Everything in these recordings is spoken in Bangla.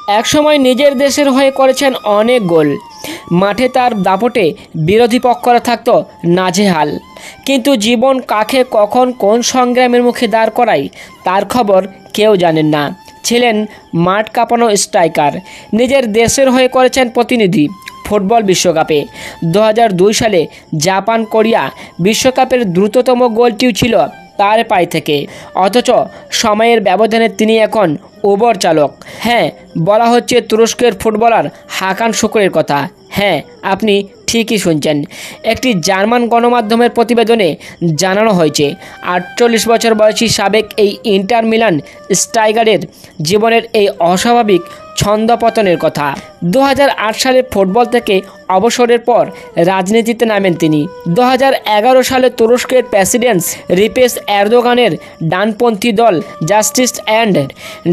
একসময় নিজের দেশের হয়ে করেছেন অনেক গোল। মাঠে তার দাপটে বিরোধী পক্ষরা থাকতো নাজেহাল। কিন্তু জীবন কাকে কখন কোন সংগ্রামের মুখে দাঁড় করায় তার খবর কেউ জানেন না। ছিলেন মাঠ কাঁপানো স্ট্রাইকার। নিজের দেশের হয়ে করেছেন প্রতিনিধি ফুটবল বিশ্বকাপে। 2002 সালে জাপান কোরিয়া বিশ্বকাপের দ্রুততম গোলটিও ছিল তার পায়ে থেকে। অথচ সময়ের ব্যবধানে তিনি এখন উবর চালক। হ্যাঁ, বলা হচ্ছে তুরস্কের ফুটবলার হাকান শুকুরের কথা। হ্যাঁ, আপনি ঠিকই শুনছেন। একটি জার্মান গণমাধ্যমের প্রতিবেদনে জানানো হয়েছে 48 বছর বয়সী সাবেক এই ইন্টার মিলান স্ট্রাইকারের জীবনের এই অস্বাভাবিক ছন্দপতনের কথা। 2008 সালে ফুটবল থেকে অবসরের পর রাজনীতিতে নামেন তিনি। 2011 সালে তুরস্কের প্রেসিডেন্ট রিসেপ এরদোগানের ডানপন্থী দল জাস্টিস অ্যান্ড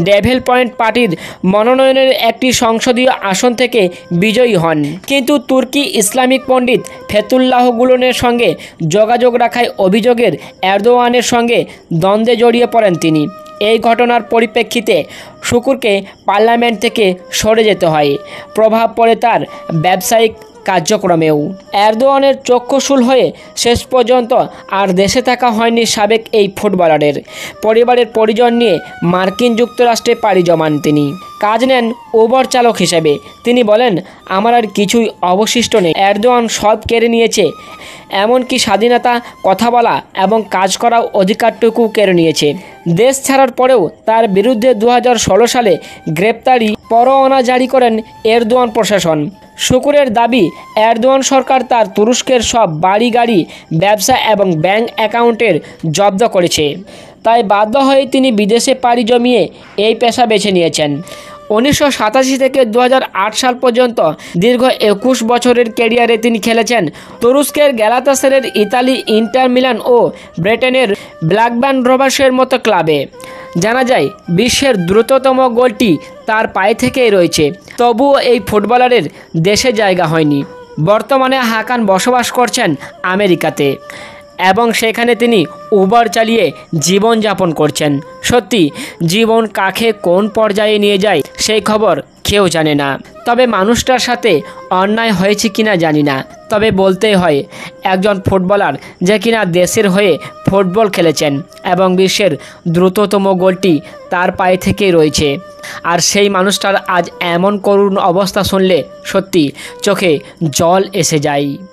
ডেভেলপমেন্ট পার্টির মনোনয়নের একটি সংসদীয় আসন থেকে বিজয়ী হন। কিন্তু তুর্কি ইসলামিক পণ্ডিত ফেতুল্লাহ গুলেনের সঙ্গে যোগাযোগ রাখায় অভিযোগের এরদোয়ানের সঙ্গে দ্বন্দ্বে জড়িয়ে পড়েন তিনি। এই ঘটনার পরিপ্রেক্ষিতে শুকুরকে পার্লামেন্ট থেকে সরে যেতে হয়। প্রভাব পড়ে তার ব্যবসায়িক কার্যক্রমেও। এরদোয়ানের চক্ষুশূল হয়ে শেষ পর্যন্ত আর দেশে থাকা হয়নি সাবেক এই ফুটবলারের। পরিবারের পরিজন নিয়ে মার্কিন যুক্তরাষ্ট্রে পাড়ি জমান তিনি। কাজ নেন উবর চালক হিসেবে। তিনি বলেন, আমার আর কিছুই অবশিষ্ট নেই। এরদোয়ান সব কেড়ে নিয়েছে, এমনকি স্বাধীনতা, কথা বলা এবং কাজ করার অধিকারটুকু কেড়ে নিয়েছে। দেশ ছাড়ার পরেও তার বিরুদ্ধে 2016 সালে গ্রেপ্তারি পরোয়ানা জারি করেন এরদোয়ান প্রশাসন। শুকুরের দাবি, এরদোয়ান সরকার তার তুরস্কের সব বাড়ি, গাড়ি, ব্যবসা এবং ব্যাংক অ্যাকাউন্টের জব্দ করেছে। তাই বাধ্য হয়ে তিনি বিদেশে পাড়ি জমিয়ে এই পেশা বেছে নিয়েছেন। 1987 থেকে 2008 সাল পর্যন্ত দীর্ঘ 21 বছরের ক্যারিয়ারে তিনি খেলেছেন তুরস্কের গ্যালাতাসারাই, ইতালি ইন্টার মিলান ও ব্রিটেনের ব্ল্যাকবার্ন রোভার্সের মতো ক্লাবে। জানা যায় বিশ্বের দ্রুততম গোলটি তার পায়ে থেকেই রয়েছে। তবুও এই ফুটবলারের দেশে জায়গা হয়নি। বর্তমানে হাকান বসবাস করছেন আমেরিকাতে এবং সেখানে তিনি উবার চালিয়ে জীবনযাপন করছেন। সত্যি, জীবন কাকে কোন পর্যায়ে নিয়ে যায় সেই খবর কেউ জানে না। তবে মানুষটার সাথে অন্যায় হয়েছে কিনা জানি না। তবে বলতেই হয়, একজন ফুটবলার যে কিনা দেশের হয়ে ফুটবল খেলেছেন এবং বিশ্বের দ্রুততম গোলটি তার পায়ে থেকেই রয়েছে। আর সেই মানুষটার আজ এমন করুণ অবস্থা শুনলে সত্যি চোখে জল এসে যায়।